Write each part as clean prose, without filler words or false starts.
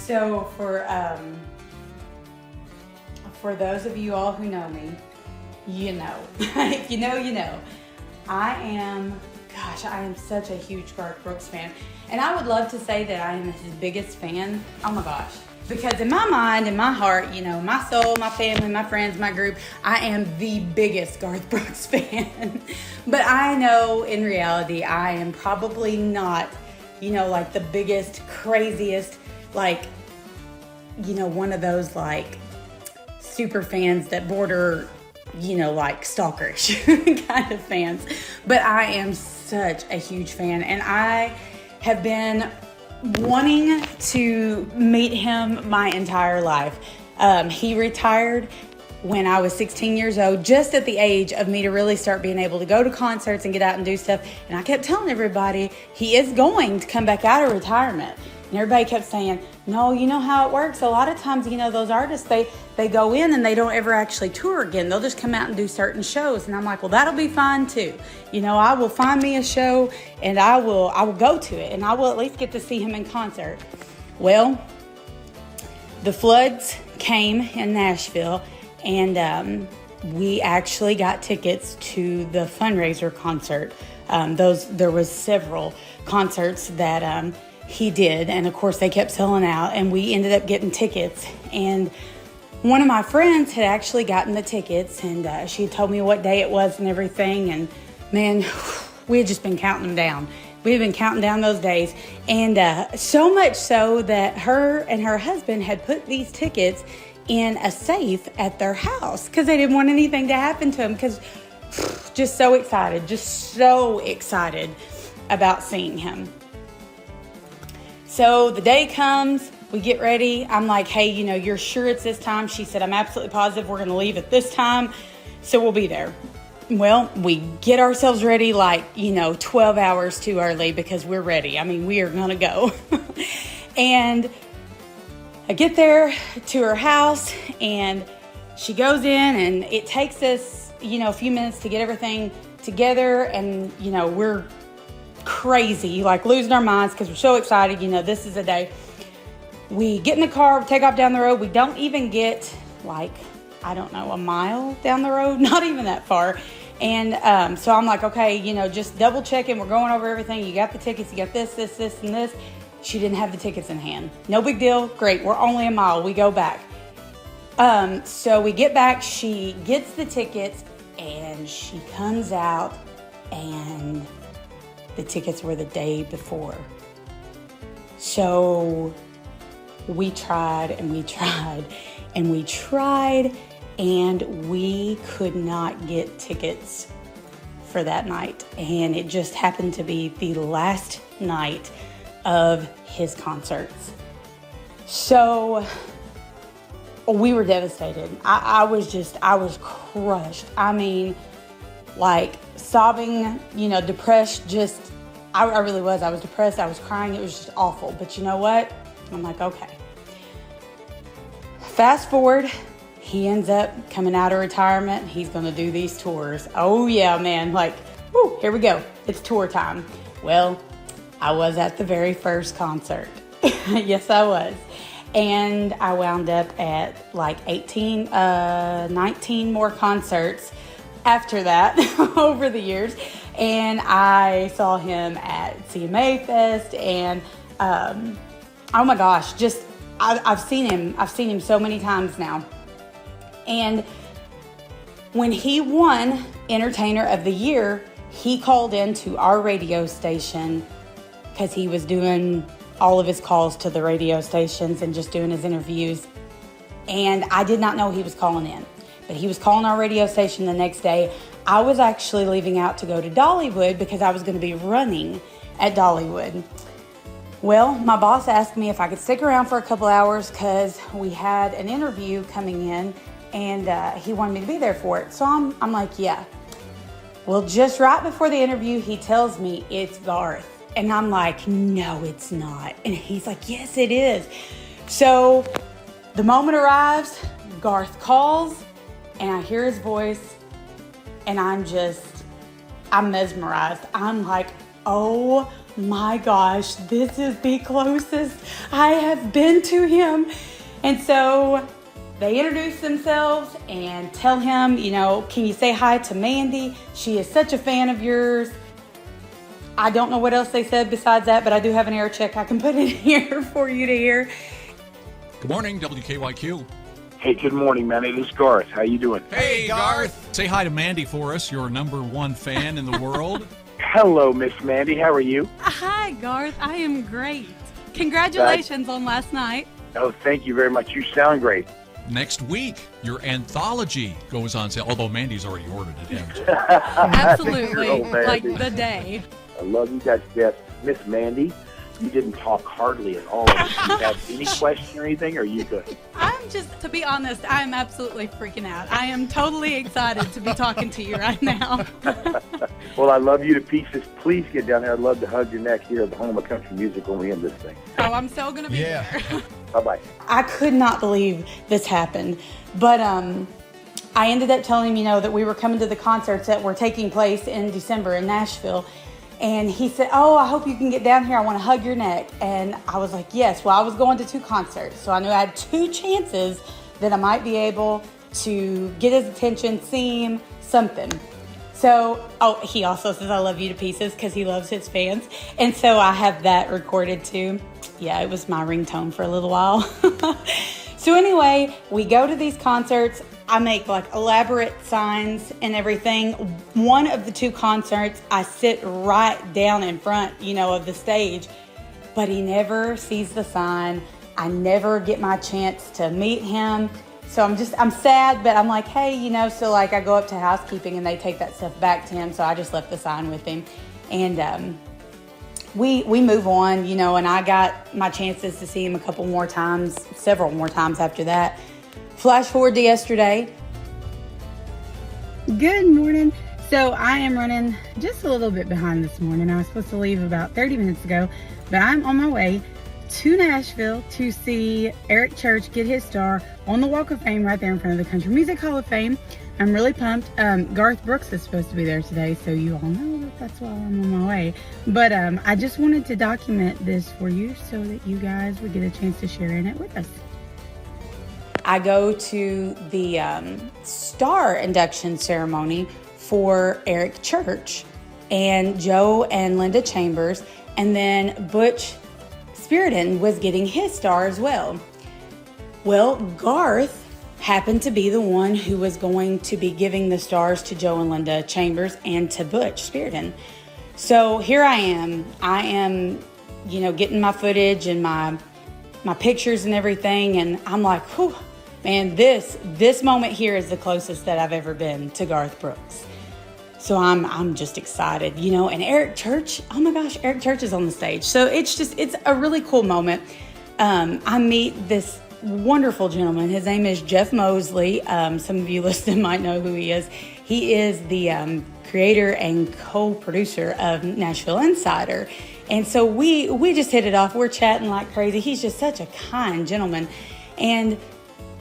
So for those of you all who know me, you know. If you know, you know. I am such a huge Garth Brooks fan. And I would love to say that I am his biggest fan. Oh my gosh. Because in my mind, in my heart, you know, my soul, my family, my friends, my group, I am the biggest Garth Brooks fan. But I know in reality, I am probably not, you know, like the biggest, craziest, like, you know, one of those like super fans that border, you know, like stalkerish kind of fans. But I am such a huge fan, and I have been wanting to meet him my entire life. He retired when I was 16 years old, just at the age of me to really start being able to go to concerts and get out and do stuff. And I kept telling everybody he is going to come back out of retirement. And everybody kept saying, no, you know how it works. A lot of times, you know, those artists, they go in and they don't ever actually tour again. They'll just come out and do certain shows. And I'm like, well, that'll be fine too. You know, I will find me a show and I will go to it, and I will at least get to see him in concert. Well, the floods came in Nashville, and we actually got tickets to the fundraiser concert. There was several concerts that he did, and of course they kept selling out, and we ended up getting tickets. And one of my friends had actually gotten the tickets, and she had told me what day it was and everything, and man, we had just been counting them down. We had been counting down those days, and so much so that her and her husband had put these tickets in a safe at their house because they didn't want anything to happen to them, because just so excited about seeing him. So the day comes, we get ready. I'm like, hey, you know, you're sure it's this time? She said, I'm absolutely positive we're going to leave at this time, so we'll be there. Well, we get ourselves ready like, you know, 12 hours too early because we're ready. I mean, we are going to go. And I get there to her house, and she goes in, and it takes us, you know, a few minutes to get everything together. And, you know, we're crazy, like losing our minds because we're so excited. You know, this is a day. We get in the car, we take off down the road. We don't even get like, I don't know, a mile down the road, not even that far. And so I'm like, okay, you know, just double checking. We're going over everything. You got the tickets, you got this, and this. She didn't have the tickets in hand. No big deal. Great. We're only a mile. We go back. So we get back. She gets the tickets, and she comes out, and the tickets were the day before. So we tried, and we tried, and we tried, and we could not get tickets for that night. And it just happened to be the last night of his concerts. So we were devastated. I was crushed. I mean, like sobbing, you know, depressed, I really was. I was depressed. I was crying. It was just awful. But you know what? I'm like, okay. Fast forward, he ends up coming out of retirement. He's going to do these tours. Oh yeah, man. Like, whoo, here we go. It's tour time. Well, I was at the very first concert. Yes, I was. And I wound up at like 19 more concerts after that over the years. And I saw him at CMA Fest, and oh my gosh, just I've seen him so many times now. And when he won Entertainer of the Year, he called into our radio station because he was doing all of his calls to the radio stations and just doing his interviews. And I did not know he was calling in, but he was calling our radio station the next day. I was actually leaving out to go to Dollywood because I was going to be running at Dollywood. Well, my boss asked me if I could stick around for a couple hours because we had an interview coming in, and he wanted me to be there for it. So I'm like, yeah. Well, just right before the interview, he tells me it's Garth. And I'm like, no, it's not. And he's like, yes, it is. So the moment arrives, Garth calls, and I hear his voice, and I'm mesmerized. I'm like, oh my gosh, this is the closest I have been to him. And so they introduce themselves and tell him, can you say hi to Mandy? She is such a fan of yours. I don't know what else they said besides that, but I do have an air check I can put in here for you to hear. Good morning, WKYQ. Hey, good morning, man. It is Garth. How you doing? Hey, Garth. Say hi to Mandy for us, your number one fan in the world. Hello, Miss Mandy. How are you? Hi, Garth. I am great. Congratulations on last night. Oh, thank you very much. You sound great. Next week, your anthology goes on sale, although Mandy's already ordered it. Absolutely. Like the day. I love you guys to death. Miss Mandy, you didn't talk hardly at all. Do you have any question or anything, or are you good? I'm just, to be honest, I'm absolutely freaking out. I am totally excited to be talking to you right now. Well, I love you to pieces. Please get down there. I'd love to hug your neck here at the home of country music when we end this thing. Oh, I'm so going to be there. Bye-bye. I could not believe this happened, but I ended up telling him, that we were coming to the concerts that were taking place in December in Nashville. And he said, oh, I hope you can get down here. I want to hug your neck. And I was like, yes. Well, I was going to 2 concerts. So I knew I had 2 chances that I might be able to get his attention, see him, something. So, he also says I love you to pieces because he loves his fans. And so I have that recorded too. Yeah, it was my ringtone for a little while. So anyway, we go to these concerts. I make like elaborate signs and everything. One of the 2 concerts, I sit right down in front, of the stage, but he never sees the sign. I never get my chance to meet him. So I'm sad, but I'm like, hey, so like I go up to housekeeping and they take that stuff back to him. So I just left the sign with him. And we move on, and I got my chances to see him a couple more times, several more times after that. Flash forward to yesterday. Good morning. So I am running just a little bit behind this morning. I was supposed to leave about 30 minutes ago, but I'm on my way to Nashville to see Eric Church get his star on the Walk of Fame right there in front of the Country Music Hall of Fame. I'm really pumped. Garth Brooks is supposed to be there today, so you all know that's why I'm on my way. But I just wanted to document this for you so that you guys would get a chance to share in it with us. I go to the star induction ceremony for Eric Church and Joe and Linda Chambers, and then Butch Spiriton was getting his star as well. Well, Garth happened to be the one who was going to be giving the stars to Joe and Linda Chambers and to Butch Spiriton. So here I am, getting my footage and my pictures and everything, and I'm like, whew, man, this moment here is the closest that I've ever been to Garth Brooks. So I'm just excited, and Eric Church, oh my gosh, Eric Church is on the stage. So it's a really cool moment. I meet this wonderful gentleman. His name is Jeff Mosley. Some of you listening might know who he is. He is the creator and co-producer of Nashville Insider. And so we just hit it off. We're chatting like crazy. He's just such a kind gentleman. And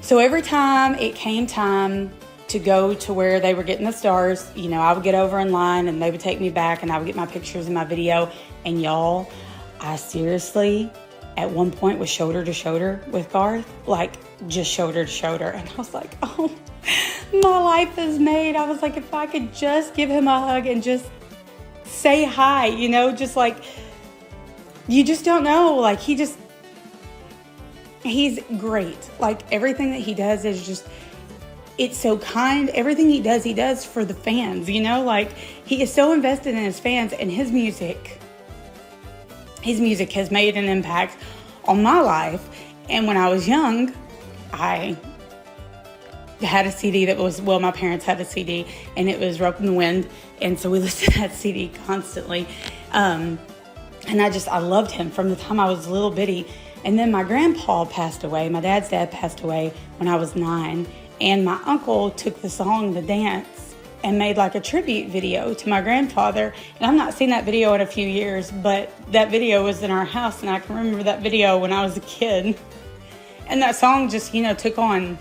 so every time it came time to go to where they were getting the stars, I would get over in line and they would take me back and I would get my pictures and my video. And y'all, I seriously, at one point, was shoulder to shoulder with Garth, like just shoulder to shoulder. And I was like, oh, my life is made. I was like, if I could just give him a hug and just say hi, just like, you just don't know. Like, he's great. Like, everything that he does is just, it's so kind. Everything he does for the fans, like, he is so invested in his fans, and his music has made an impact on my life. And when I was young, I had a CD that was, my parents had a CD, and it was Rope in the Wind. And so we listened to that CD constantly. And I loved him from the time I was a little bitty. And then my grandpa passed away. My dad's dad passed away when I was 9. And my uncle took the song, The Dance, and made like a tribute video to my grandfather. And I've not seen that video in a few years, but that video was in our house, and I can remember that video when I was a kid. And that song just, took on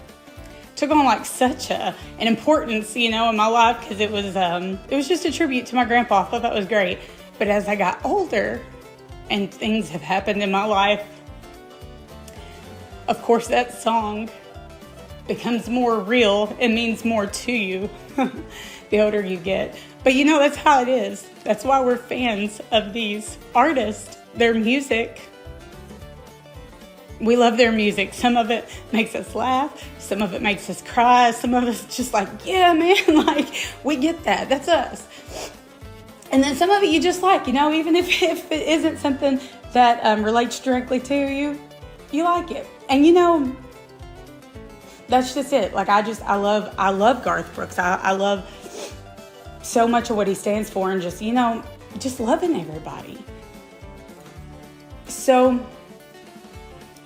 like such an importance, in my life, because it was just a tribute to my grandpa. I thought that was great. But as I got older, and things have happened in my life, of course that song becomes more real. It means more to you the older you get. But you know, that's how it is. That's why we're fans of these artists, their music. We love their music. Some of it makes us laugh. Some of it makes us cry. Some of us just like, yeah, man, like, we get that. That's us. And then some of it you just like, you know, even if it isn't something that relates directly to you, you like it. And you know, that's just it. Like, I love Garth Brooks. I love so much of what he stands for, and just, you know, just loving everybody. So,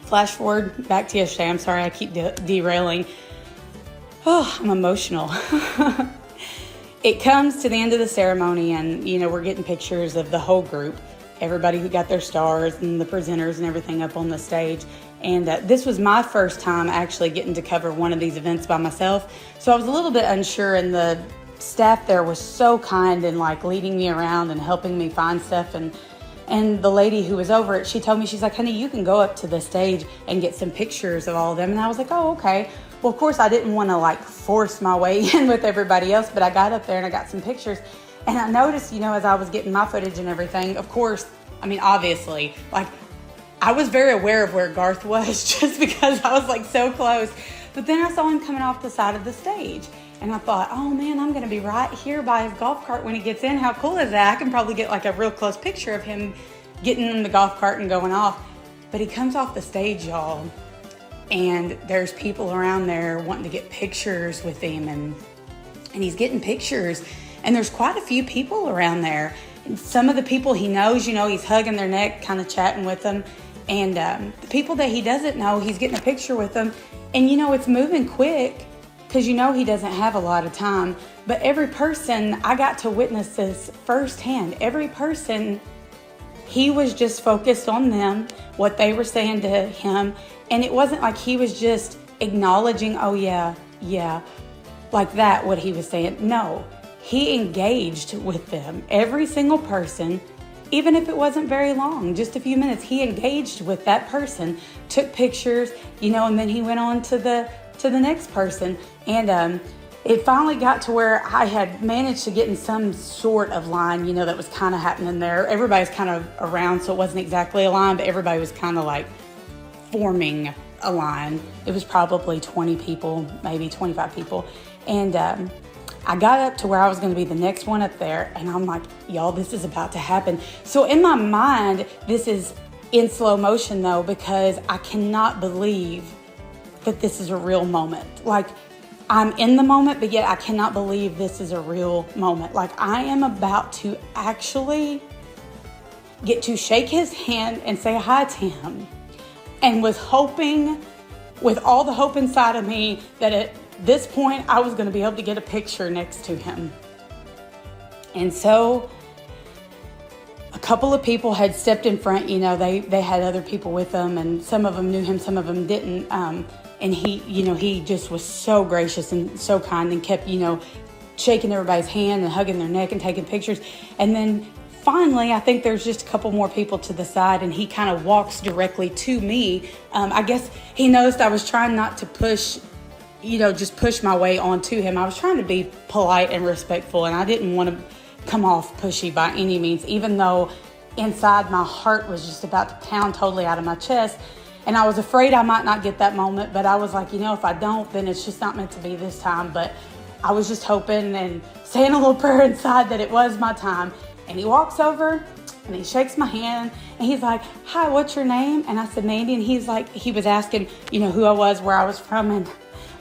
flash forward back to yesterday. I'm sorry I keep derailing. Oh, I'm emotional. It comes to the end of the ceremony, and, you know, we're getting pictures of the whole group, everybody who got their stars and the presenters and everything up on the stage. And this was my first time actually getting to cover one of these events by myself. So I was a little bit unsure, and the staff there was so kind and like leading me around and helping me find stuff. And the lady who was over it, she told me, she's like, honey, you can go up to the stage and get some pictures of all of them. And I was like, oh, okay. Well, of course, I didn't want to like force my way in with everybody else, but I got up there and I got some pictures. And I noticed, you know, as I was getting my footage and everything, of course, I mean, obviously, like, I was very aware of where Garth was just because I was like so close. But then I saw him coming off the side of the stage. And I thought, oh man, I'm going to be right here by his golf cart when he gets in. How cool is that? I can probably get like a real close picture of him getting in the golf cart and going off. But he comes off the stage, y'all. And there's people around there wanting to get pictures with him. And he's getting pictures. And there's quite a few people around there. And some of the people he knows, you know, he's hugging their neck, kind of chatting with them. And the people that he doesn't know, he's getting a picture with them. And, you know, it's moving quick, because you know he doesn't have a lot of time. But every person, I got to witness this firsthand. Every person, he was just focused on them, what they were saying to him. And it wasn't like he was just acknowledging, oh yeah, like that, what he was saying. No, he engaged with them. Every single person, even if it wasn't very long, just a few minutes, he engaged with that person, took pictures, you know, and then he went on to the next person. And it finally got to where I had managed to get in some sort of line, you know, that was kind of happening there. Everybody's kind of around, so it wasn't exactly a line, but everybody was kind of like forming a line. It was probably 20 people, maybe 25 people. And I got up to where I was going to be the next one up there, and I'm like, y'all, this is about to happen. So in my mind, this is in slow motion though, because I cannot believe that this is a real moment. Like, I'm in the moment, but yet I cannot believe this is a real moment. Like, I am about to actually get to shake his hand and say hi to him, and was hoping, with all the hope inside of me, that at this point I was going to be able to get a picture next to him. And so a couple of people had stepped in front, you know, they had other people with them, and some of them knew him, some of them didn't. And he, you know, he just was so gracious and so kind, and kept, you know, shaking everybody's hand and hugging their neck and taking pictures. And then finally, I think there's just a couple more people to the side, and he kind of walks directly to me. I guess he noticed I was trying not to push, you know, just push my way onto him. I was trying to be polite and respectful, and I didn't want to come off pushy by any means, even though inside my heart was just about to pound totally out of my chest. And I was afraid I might not get that moment, but I was like, you know, if I don't, then it's just not meant to be this time. But I was just hoping and saying a little prayer inside that it was my time. And he walks over and he shakes my hand, and he's like, hi, what's your name? And I said, Mandy. And he's like, he was asking, you know, who I was, where I was from. And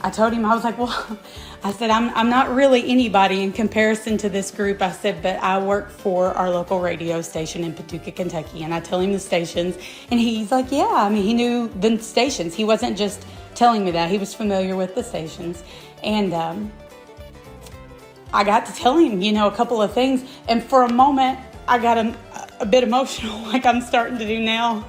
I told him, I was like, well, I said, I'm not really anybody in comparison to this group. I said, but I work for our local radio station in Paducah, Kentucky. And I tell him the stations, and he's like, yeah, I mean, he knew the stations. He wasn't just telling me that. He was familiar with the stations. And I got to tell him, you know, a couple of things. And for a moment, I got a bit emotional, like I'm starting to do now.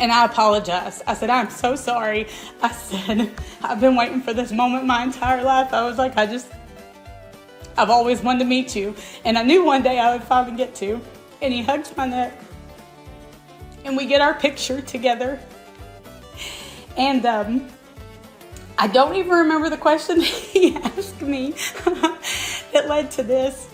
And I apologized. I said, I'm so sorry. I said, I've been waiting for this moment my entire life. I was like, I've always wanted to meet you. And I knew one day I would finally get to. and he hugs my neck, and we get our picture together. And I don't even remember the question he asked me that led to this.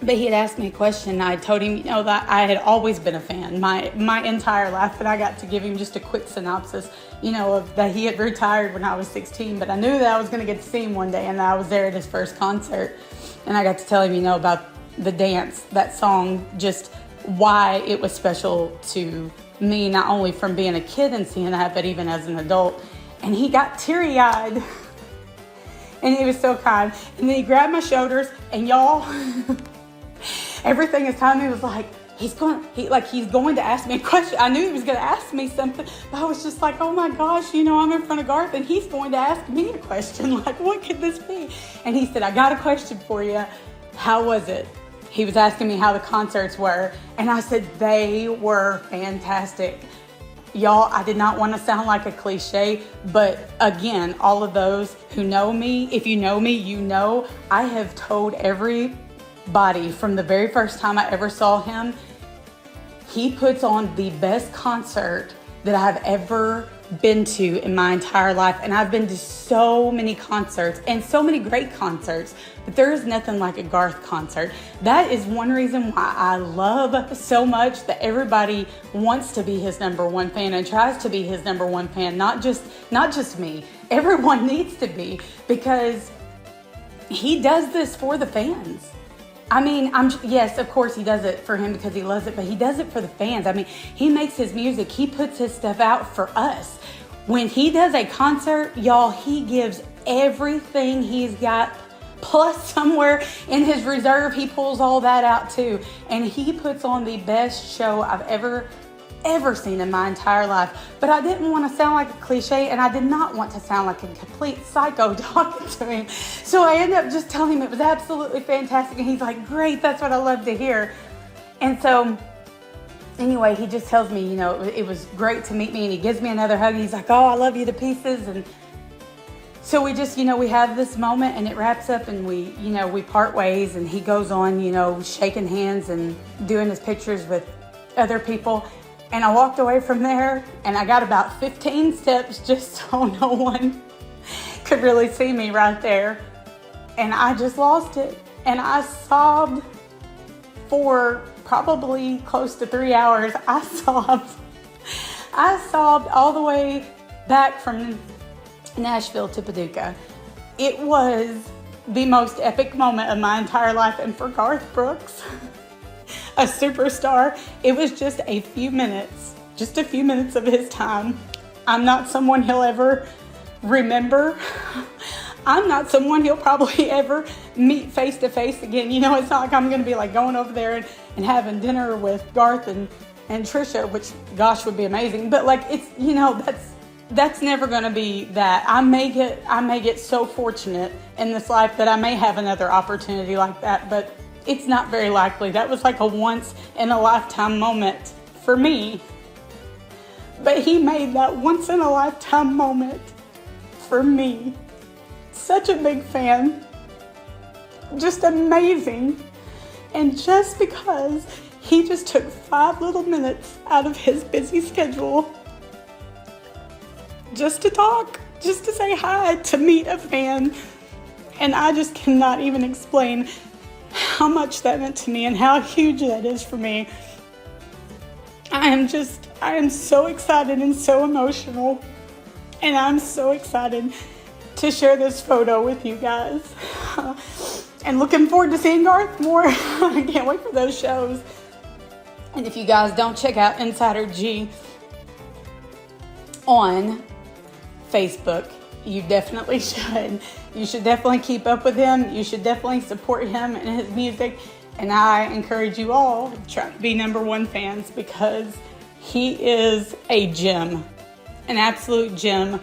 But he had asked me a question. I told him, that I had always been a fan my entire life. And I got to give him just a quick synopsis, of that he had retired when I was 16. But I knew that I was going to get to see him one day. And I was there at his first concert. And I got to tell him, about the dance, that song, just why it was special to me, not only from being a kid and seeing that, but even as an adult. And he got teary-eyed. And he was so kind. And then he grabbed my shoulders, and y'all, everything is time he was like, he's going to ask me a question. I knew he was going to ask me something, but I was just like, oh my gosh, I'm in front of Garth and he's going to ask me a question. Like, what could this be? And he said, I got a question for you. How was it? He was asking me how the concerts were. And I said, they were fantastic. Y'all, I did not want to sound like a cliche, but again, all of those who know me, if you know me, I have told everybody from the very first time I ever saw him, he puts on the best concert that I've ever been to in my entire life. And I've been to so many concerts and so many great concerts, but there is nothing like a Garth concert. That is one reason why I love so much that everybody wants to be his number one fan and tries to be his number one fan, not just me. Everyone needs to be, because he does this for the fans. I mean, yes, of course he does it for him because he loves it, but he does it for the fans. I mean, he makes his music, he puts his stuff out for us. When he does a concert, y'all, he gives everything he's got, plus somewhere in his reserve, he pulls all that out too. And he puts on the best show I've ever seen in my entire life. But I didn't want to sound like a cliche, and I did not want to sound like a complete psycho talking to him. So I ended up just telling him it was absolutely fantastic, and he's like, great, that's what I love to hear. And so anyway, he just tells me, it was great to meet me, and he gives me another hug, and he's like, oh, I love you to pieces. And so we just, we have this moment, and it wraps up, and we part ways, and he goes on, shaking hands and doing his pictures with other people. And I walked away from there, and I got about 15 steps just so no one could really see me right there. And I just lost it. And I sobbed for probably close to 3 hours. I sobbed all the way back from Nashville to Paducah. It was the most epic moment of my entire life. And for Garth Brooks, a superstar, it was just a few minutes of his time. I'm not someone he'll ever remember. I'm not someone he'll probably ever meet face to face again. It's not like I'm going to be like going over there and having dinner with Garth and Trisha, which gosh would be amazing. But like it's, that's never going to be that. I may get so fortunate in this life that I may have another opportunity like that, but it's not very likely. That was like a once in a lifetime moment for me. But he made that once in a lifetime moment for me. Such a big fan. Just amazing. And just because he just took 5 little minutes out of his busy schedule just to talk, just to say hi, to meet a fan. And I just cannot even explain how much that meant to me and how huge that is for me. I am so excited and so emotional, and I'm so excited to share this photo with you guys. And looking forward to seeing Garth more. I can't wait for those shows. And if you guys don't check out Insider G on Facebook, you definitely should. You should definitely keep up with him. You should definitely support him and his music. And I encourage you all to try to be number one fans, because he is a gem, an absolute gem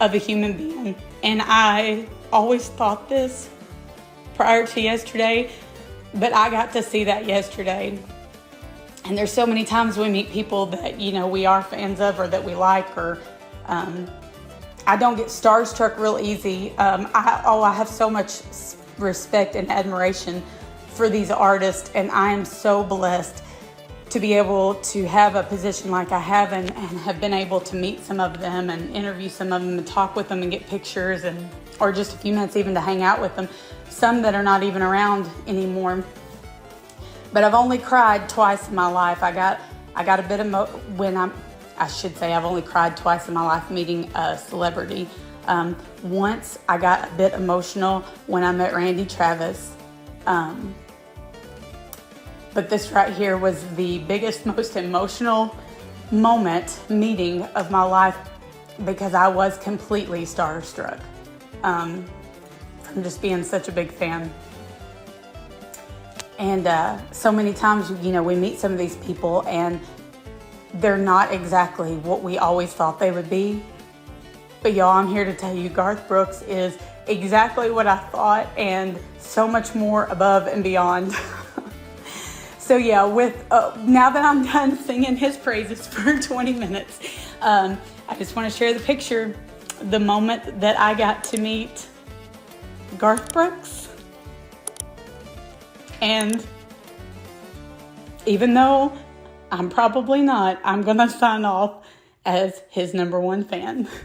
of a human being. And I always thought this prior to yesterday, but I got to see that yesterday. And there's so many times we meet people that, we are fans of or that we like, or I don't get starstruck real easy. I have so much respect and admiration for these artists, and I am so blessed to be able to have a position like I have, and have been able to meet some of them and interview some of them and talk with them and get pictures, and or just a few minutes even to hang out with them. Some that are not even around anymore. But I've only cried twice in my life. I got a bit I've only cried twice in my life meeting a celebrity. Once I got a bit emotional when I met Randy Travis. But this right here was the biggest, most emotional meeting of my life, because I was completely starstruck from just being such a big fan. And so many times, we meet some of these people and they're not exactly what we always thought they would be. But y'all, I'm here to tell you, Garth Brooks is exactly what I thought, and so much more above and beyond. So yeah, now that I'm done singing his praises for 20 minutes, I just want to share the picture, the moment that I got to meet Garth Brooks. And even though I'm probably not, I'm going to sign off as his #1 fan.